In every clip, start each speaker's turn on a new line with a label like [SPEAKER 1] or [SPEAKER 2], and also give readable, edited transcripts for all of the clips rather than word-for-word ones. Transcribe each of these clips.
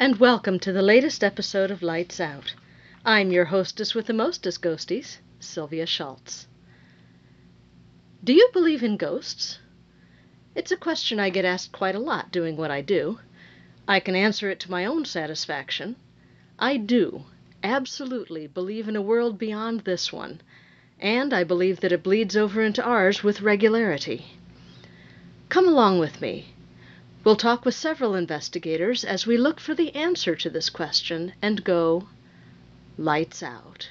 [SPEAKER 1] and welcome to the latest episode of Lights Out. I'm your hostess with the mostest ghosties, Sylvia Shults. Do you believe in ghosts? It's a question I get asked quite a lot doing what I do. I can answer it to my own satisfaction. I do, absolutely believe in a world beyond this one, and I believe that it bleeds over into ours with regularity. Come along with me. We'll talk with several investigators as we look for the answer to this question and go lights out.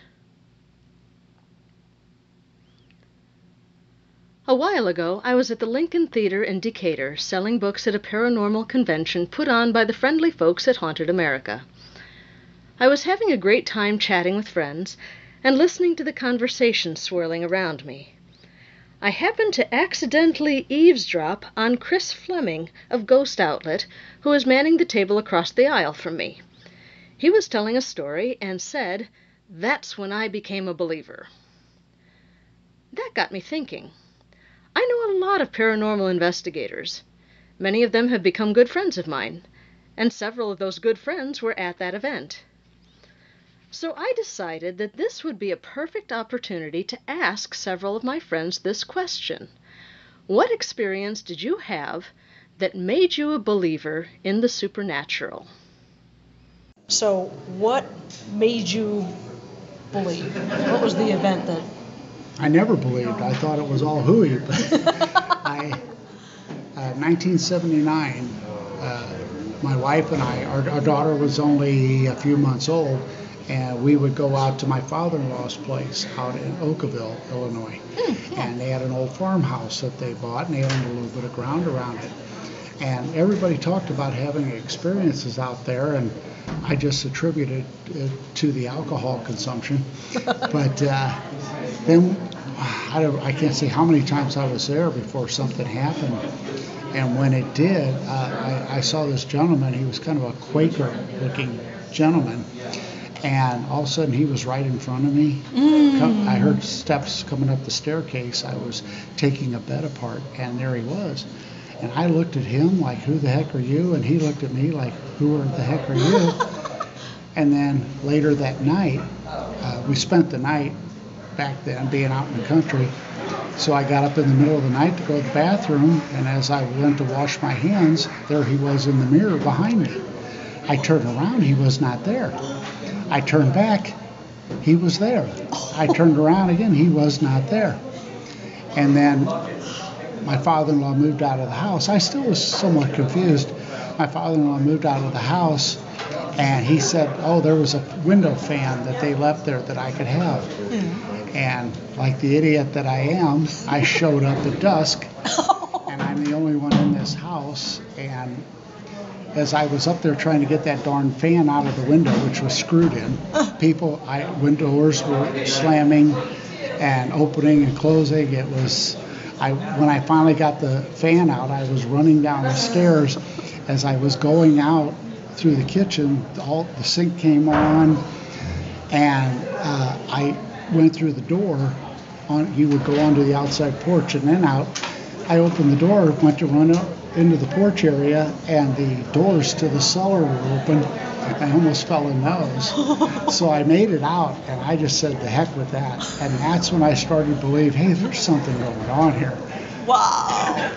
[SPEAKER 1] A while ago, I was at the Lincoln Theater in Decatur selling books at a paranormal convention put on by the friendly folks at Haunted America. I was having a great time chatting with friends and listening to the conversation swirling around me. I happened to accidentally eavesdrop on Chris Fleming of Ghost Outlet, who was manning the table across the aisle from me. He was telling a story and said, "That's when I became a believer." That got me thinking. I know a lot of paranormal investigators. Many of them have become good friends of mine, and several of those good friends were at that event. So I decided that this would be a perfect opportunity to ask several of my friends this question. What experience did you have that made you a believer in the supernatural?
[SPEAKER 2] So what made you believe? What was the event that...
[SPEAKER 3] I never believed. I thought it was all hooey. But 1979, my wife and I, our daughter was only a few months old, and we would go out to my father-in-law's place out in Oakville, Illinois. And they had an old farmhouse that they bought, and they owned a little bit of ground around it. And everybody talked about having experiences out there, and I just attributed it to the alcohol consumption. But then I can't say how many times I was there before something happened. And when it did, I saw this gentleman. He was kind of a Quaker-looking gentleman. And all of a sudden, he was right in front of me. I heard steps coming up the staircase. I was taking a bed apart, and there he was. And I looked at him like, "Who the heck are you?" And he looked at me like, "Who the heck are you?" And then later that night, we spent the night back then being out in the country. So I got up in the middle of the night to go to the bathroom, and as I went to wash my hands, there he was in the mirror behind me. I turned around, he was not there. I turned back, he was there. I turned around again, he was not there. And then my father-in-law moved out of the house. I still was somewhat confused. My father-in-law moved out of the house, and he said, "Oh, there was a window fan that they left there that I could have." And like the idiot that I am, I showed up at dusk, and I'm the only one in this house. And as I was up there trying to get that darn fan out of the window, which was screwed in, windows were slamming and opening and closing. It was, when I finally got the fan out, I was running down the stairs. As I was going out through the kitchen, the sink came on, and I went through the door. You would go onto the outside porch and then out. I opened the door, went to run up into the porch area, and the doors to the cellar were open. I almost fell in those. So I made it out, and I just said, "The heck with that." And that's when I started to believe, hey, there's something going on here.
[SPEAKER 2] Wow.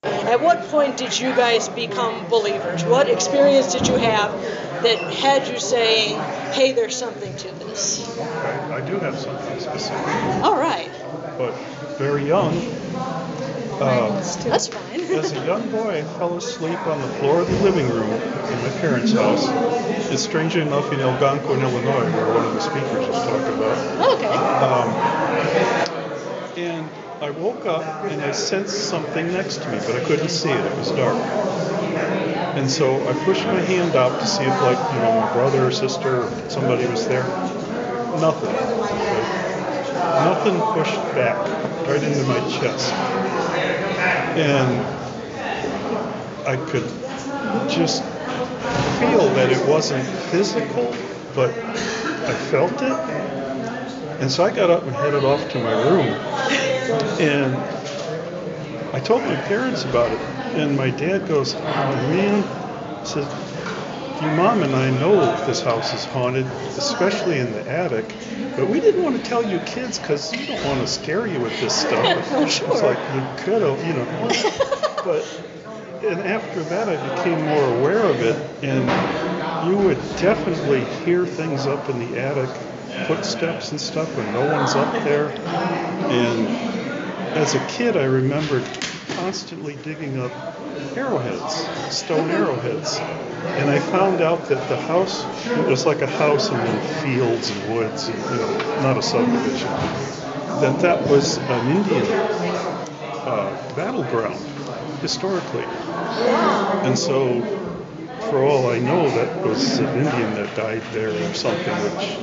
[SPEAKER 2] At what point did you guys become believers? What experience did you have that had you saying, "Hey, there's something to this"?
[SPEAKER 4] I do have something specific.
[SPEAKER 2] All right.
[SPEAKER 4] But very young.
[SPEAKER 2] That's fine.
[SPEAKER 4] As a young boy, I fell asleep on the floor of the living room in my parents' house. It's strangely enough in Algonquin, Illinois, where one of the speakers was talking about.
[SPEAKER 2] Okay.
[SPEAKER 4] And I woke up and I sensed something next to me, but I couldn't see it. It was dark. And so I pushed my hand out to see if, my brother or sister or somebody was there. Nothing. Nothing pushed back right into my chest. And I could just feel that it wasn't physical, but I felt it. And so I got up and headed off to my room. And I told my parents about it, and my dad goes, "Oh man," says, "Your mom and I know this house is haunted, especially in the attic, but we didn't want to tell you kids because you don't want to scare you with this stuff."
[SPEAKER 2] Oh, sure.
[SPEAKER 4] It's like, you could have, but, and after that I became more aware of it, and you would definitely hear things up in the attic, footsteps and stuff when no one's up there. And as a kid, I remembered constantly digging up arrowheads, stone arrowheads. And I found out that the house, it was like a house and then fields and woods, and, not a subdivision, that was an Indian battleground historically. And so, for all I know, that was an Indian that died there or something, which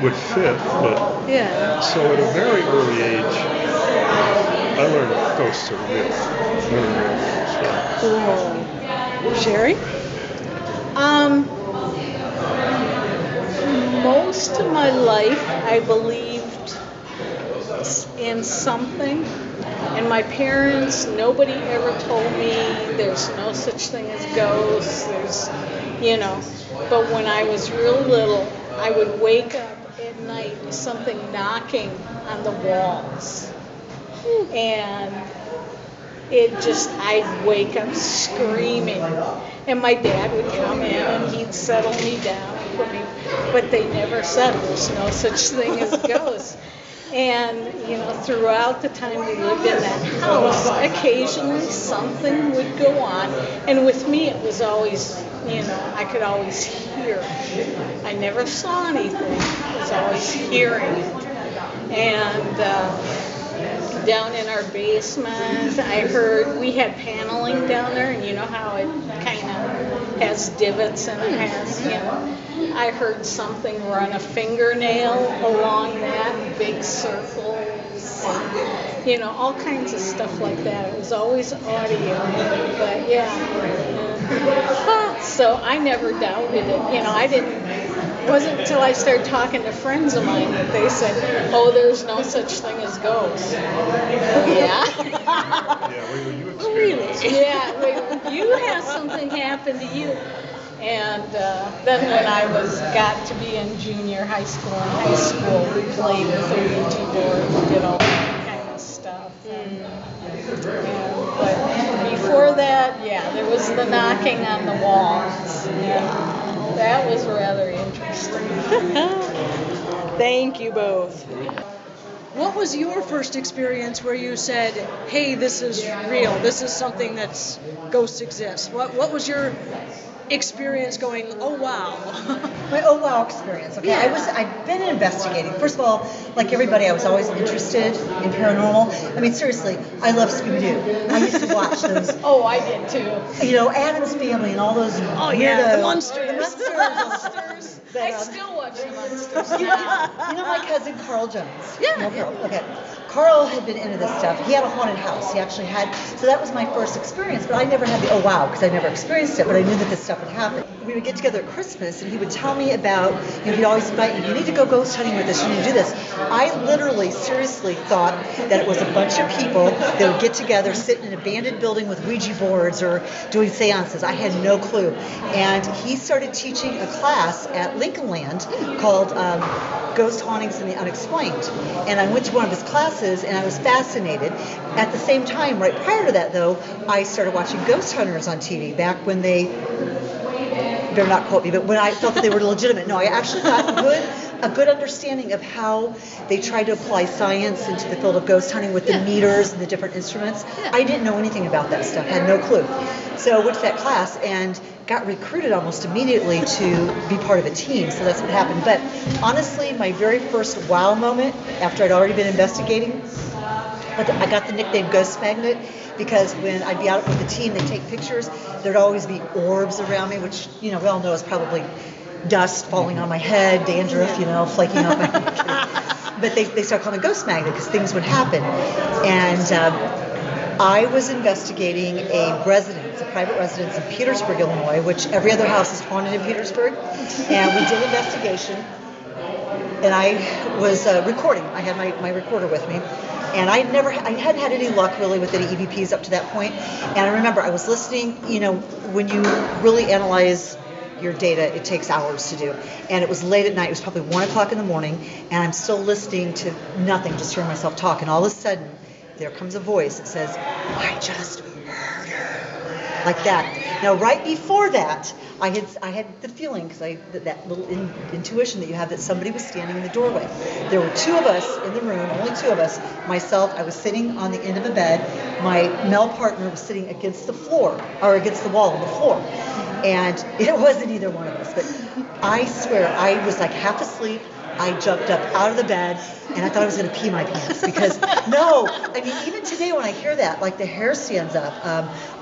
[SPEAKER 4] would fit. But
[SPEAKER 2] Yeah.
[SPEAKER 4] so at a very early age, I learned ghosts are real. Very real.
[SPEAKER 2] Cool. Sherry? Most of my life I believed in something, and my parents, nobody ever told me there's no such thing as ghosts, but when I was real little, I would wake up at night with something knocking on the walls, and I'd wake up screaming, and my dad would come in and he'd settle me down for me, but they never said there's no such thing as ghosts. And, throughout the time we lived in that house, occasionally something would go on, and with me it was always, I could always hear. I never saw anything, I was always hearing it. And down in our basement, I heard, we had paneling down there, and you know how it kind of has divots and it has, I heard something run a fingernail along that, big circles, and, all kinds of stuff like that. It was always audio, but yeah. So I never doubted it. It wasn't until I started talking to friends of mine that they said, "Oh, there's no such thing as ghosts." Yeah.
[SPEAKER 4] Yeah, wait, when you experienced it.
[SPEAKER 2] Yeah, wait, you had something happen to you. And then when I got to be in junior high school and high school, we played with the Ouija board, we did all that kind of stuff. But before that, there was the knocking on the walls. Yeah, that was rather interesting. Thank you both.
[SPEAKER 5] What was your first experience where you said, "Hey, this is real. This is something that's ghosts exist"? What was your experience going, "Oh wow"?
[SPEAKER 6] My oh wow experience. Okay,
[SPEAKER 5] Yeah.
[SPEAKER 6] I've been investigating. First of all, like everybody, I was always interested in paranormal. I mean, seriously, I love Scooby-Doo. I used to watch those.
[SPEAKER 2] Oh, I did too.
[SPEAKER 6] Addams Family and all those.
[SPEAKER 5] Oh yeah,
[SPEAKER 6] weirdo-
[SPEAKER 5] the Munsters.
[SPEAKER 6] The
[SPEAKER 2] Monsters.
[SPEAKER 6] But,
[SPEAKER 2] I still watch the Monsters.
[SPEAKER 6] You know my cousin Carl Jones?
[SPEAKER 5] Yeah.
[SPEAKER 6] No, Carl. Okay. Carl had been into this stuff. He had a haunted house. He actually had, so that was my first experience, but I never had the oh wow, because I never experienced it, but I knew that this stuff would happen. We would get together at Christmas, and he would tell me about, he'd always invite me, "You need to go ghost hunting with us, you need to do this." I literally, seriously thought that it was a bunch of people that would get together, sit in an abandoned building with Ouija boards or doing seances. I had no clue. And he started teaching a class at Lincoln Land called Ghost Hauntings and the Unexplained. And I went to one of his classes, and I was fascinated. At the same time, right prior to that, though, I started watching Ghost Hunters on TV back when they, better not quote me, but when I felt that they were legitimate. No, I actually got a good understanding of how they tried to apply science into the field of ghost hunting with the meters and the different instruments. I didn't know anything about that stuff, had no clue. So I went to that class and got recruited almost immediately to be part of a team, so that's what happened. But honestly, my very first wow moment, after I'd already been investigating, I got the nickname Ghost Magnet because when I'd be out with the team, they'd take pictures, there'd always be orbs around me, which, we all know is probably dust falling on my head, dandruff, flaking off my head. But they started calling me Ghost Magnet because things would happen. And I was investigating a private residence in Petersburg, Illinois, which every other house is haunted in Petersburg. And we did investigation. And I was recording. I had my recorder with me. And I hadn't had any luck really with any EVPs up to that point. And I remember I was listening, when you really analyze your data, it takes hours to do. And it was late at night, it was probably 1 o'clock in the morning, and I'm still listening to nothing, just hearing myself talk. And all of a sudden, there comes a voice that says, I just heard her. Like that. Now, right before that, I had the feeling, because that little intuition that you have, that somebody was standing in the doorway. There were two of us in the room, only two of us. Myself, I was sitting on the end of a bed. My male partner was sitting against the floor, or against the wall on the floor. And it wasn't either one of us, but I swear, I was like half asleep. I jumped up out of the bed, and I thought I was going to pee my pants, because even today when I hear that, like the hair stands up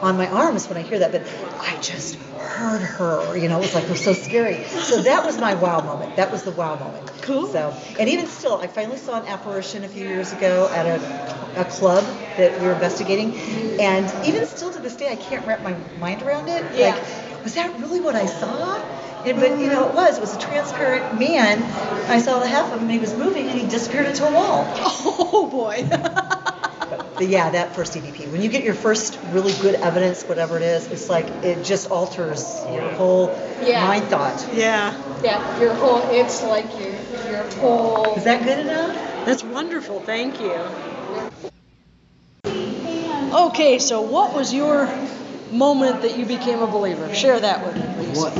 [SPEAKER 6] on my arms when I hear that, but I just heard her, it was like, it was so scary. So that was my wow moment. That was the wow moment.
[SPEAKER 5] Cool.
[SPEAKER 6] So, and even still, I finally saw an apparition a few years ago at a club that we were investigating, and even still to this day, I can't wrap my mind around it.
[SPEAKER 5] Yeah.
[SPEAKER 6] Like, was that really what I saw? But it was a transparent man. I saw the half of him, and he was moving, and he disappeared into a wall.
[SPEAKER 5] Oh boy.
[SPEAKER 6] But yeah, that first EVP. When you get your first really good evidence, whatever it is, it's like it just alters your whole mind thought.
[SPEAKER 5] Yeah.
[SPEAKER 2] Yeah, it's like your whole.
[SPEAKER 6] Is that good enough?
[SPEAKER 5] That's wonderful. Thank you. Okay, so what was your moment that you became a believer? Share that with me, please.
[SPEAKER 3] What?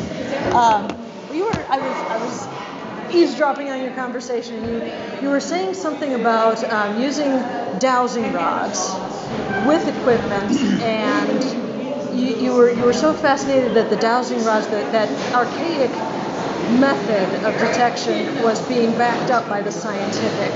[SPEAKER 5] I was eavesdropping on your conversation. You were saying something about using dowsing rods with equipment, and you were so fascinated that the dowsing rods, that archaic method of detection, was being backed up by the scientific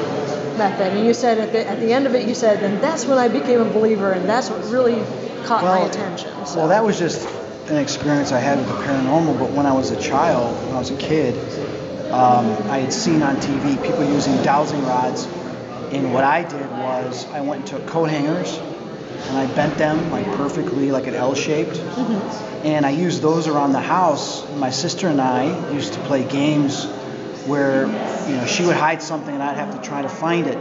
[SPEAKER 5] method. And you said at the end of it, you said, and that's when I became a believer, and that's what really caught my attention. So.
[SPEAKER 7] Well, that was just an experience I had with the paranormal, but when I was a child, when I was a kid, I had seen on TV people using dowsing rods, and what I did was I went and took coat hangers, and I bent them like perfectly, like an L-shaped, and I used those around the house. My sister and I used to play games where, she would hide something and I'd have to try to find it,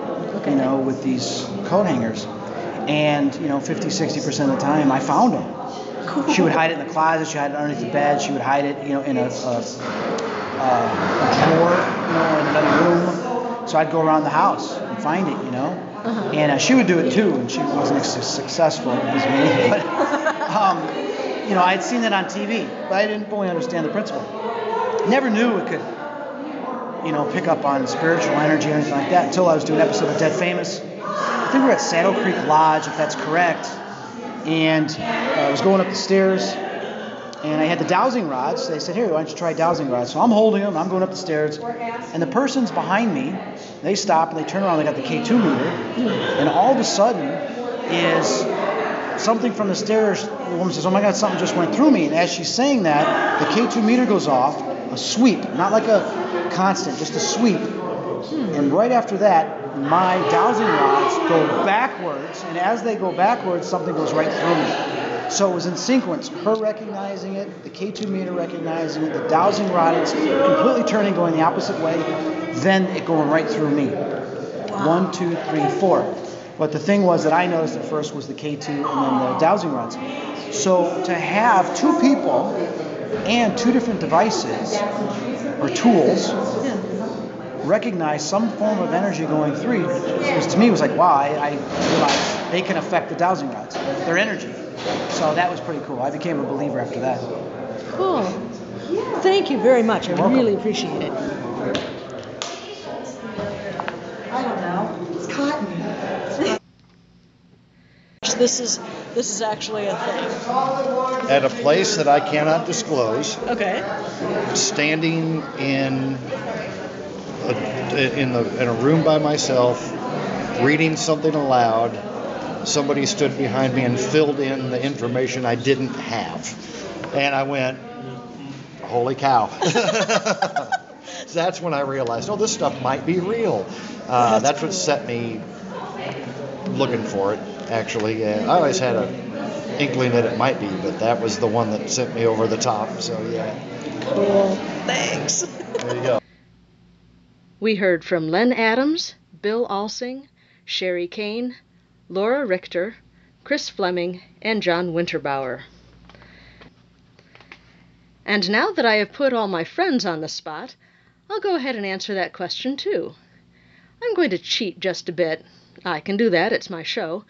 [SPEAKER 7] with these coat hangers. And, 50-60% of the time I found them. Cool. She would hide it in the closet, she would hide it underneath the bed, she would hide it, in a drawer, in another room. So I'd go around the house and find it, And she would do it too, and she wasn't as successful as me. But, I'd seen that on TV, but I didn't fully understand the principle. Never knew it could, pick up on spiritual energy or anything like that until I was doing an episode of Dead Famous. I think we were at Saddle Creek Lodge, if that's correct. And I was going up the stairs, and I had the dowsing rods. They said, here, why don't you try dowsing rods? So I'm holding them, I'm going up the stairs, and the person's behind me, they stop, and they turn around, they got the K2 meter, and all of a sudden is something from the stairs. The woman says, oh my God, something just went through me. And as she's saying that, the K2 meter goes off, a sweep, not like a constant, just a sweep. And right after that, my dowsing rods go backwards, and as they go backwards, something goes right through me. So it was in sequence, her recognizing it, the K2 meter recognizing it, the dowsing rod is completely turning, going the opposite way, then it going right through me. Wow. 1, 2, 3, 4. But the thing was that I noticed at first was the K2 and then the dowsing rods. So to have two people and two different devices or tools recognize some form of energy going through, to me was like, wow, I realized they can affect the dowsing rods, their energy. So that was pretty cool. I became a believer after that.
[SPEAKER 5] Cool. Thank you very much. I really appreciate it.
[SPEAKER 6] I don't know. It's cotton.
[SPEAKER 5] This is actually a thing.
[SPEAKER 8] At a place that I cannot disclose.
[SPEAKER 5] Okay.
[SPEAKER 8] Standing in a room by myself, reading something aloud. Somebody stood behind me and filled in the information I didn't have. And I went, holy cow. So that's when I realized, oh, this stuff might be real. That's
[SPEAKER 5] cool.
[SPEAKER 8] what set me looking for it, actually. I always had an inkling that it might be, but that was the one that sent me over the top. So, yeah.
[SPEAKER 5] Cool. Thanks.
[SPEAKER 8] There you go.
[SPEAKER 1] We heard from Len Adams, Bill Alsing, Sherry Kane, Laura Richter, Chris Fleming, and John Winterbauer. And now that I have put all my friends on the spot, I'll go ahead and answer that question too. I'm going to cheat just a bit. I can do that, it's my show,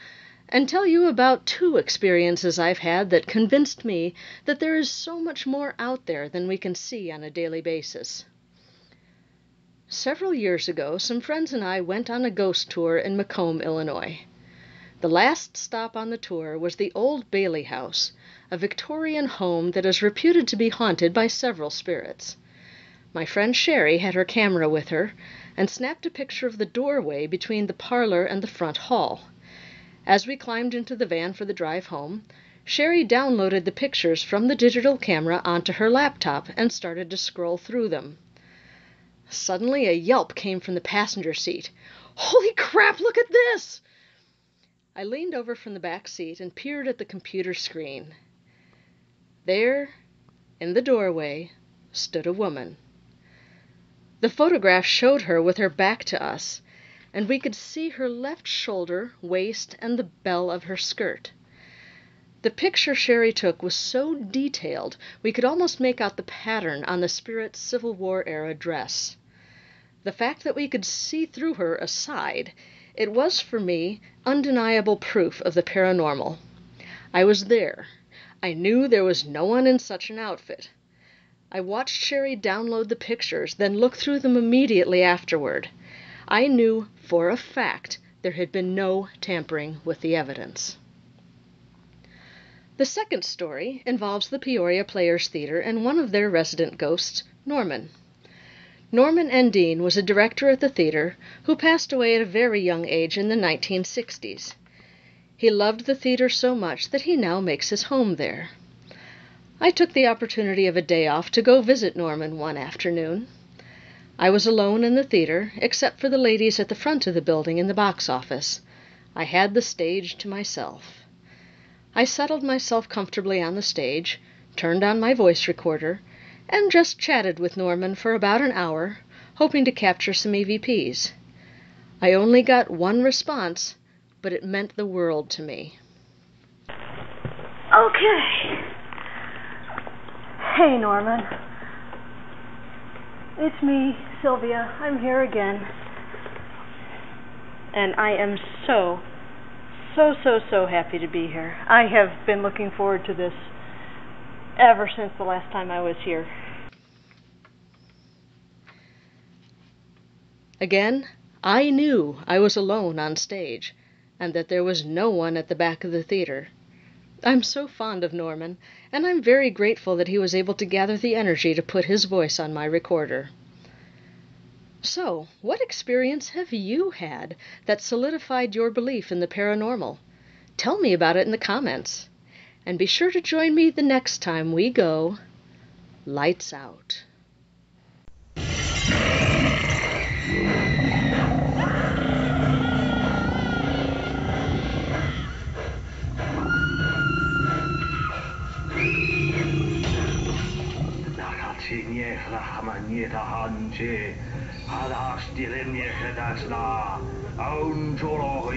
[SPEAKER 1] and tell you about 2 experiences I've had that convinced me that there is so much more out there than we can see on a daily basis. Several years ago, some friends and I went on a ghost tour in Macomb, Illinois. The last stop on the tour was the Old Bailey House, a Victorian home that is reputed to be haunted by several spirits. My friend Sherry had her camera with her and snapped a picture of the doorway between the parlor and the front hall. As we climbed into the van for the drive home, Sherry downloaded the pictures from the digital camera onto her laptop and started to scroll through them. Suddenly a yelp came from the passenger seat. "Holy crap, look at this!" I leaned over from the back seat and peered at the computer screen. There, in the doorway, stood a woman. The photograph showed her with her back to us, and we could see her left shoulder, waist, and the bell of her skirt. The picture Sherry took was so detailed we could almost make out the pattern on the spirit's Civil War-era dress. The fact that we could see through her aside, it was, for me, undeniable proof of the paranormal. I was there. I knew there was no one in such an outfit. I watched Sherry download the pictures, then look through them immediately afterward. I knew, for a fact, there had been no tampering with the evidence. The second story involves the Peoria Players Theater and one of their resident ghosts, Norman. Norman Endine was a director at the theater who passed away at a very young age in the 1960s. He loved the theater so much that he now makes his home there. I took the opportunity of a day off to go visit Norman one afternoon. I was alone in the theater, except for the ladies at the front of the building in the box office. I had the stage to myself. I settled myself comfortably on the stage, turned on my voice recorder, and just chatted with Norman for about an hour, hoping to capture some EVPs. I only got one response, but it meant the world to me.
[SPEAKER 5] Okay. Hey, Norman. It's me, Sylvia. I'm here again. And I am so happy to be here. I have been looking forward to this ever since the last time I was here.
[SPEAKER 1] Again, I knew I was alone on stage, and that there was no one at the back of the theater. I'm so fond of Norman, and I'm very grateful that he was able to gather the energy to put his voice on my recorder. So, what experience have you had that solidified your belief in the paranormal? Tell me about it in the comments. And be sure to join me the next time we go Lights Out.
[SPEAKER 9] Aun jolo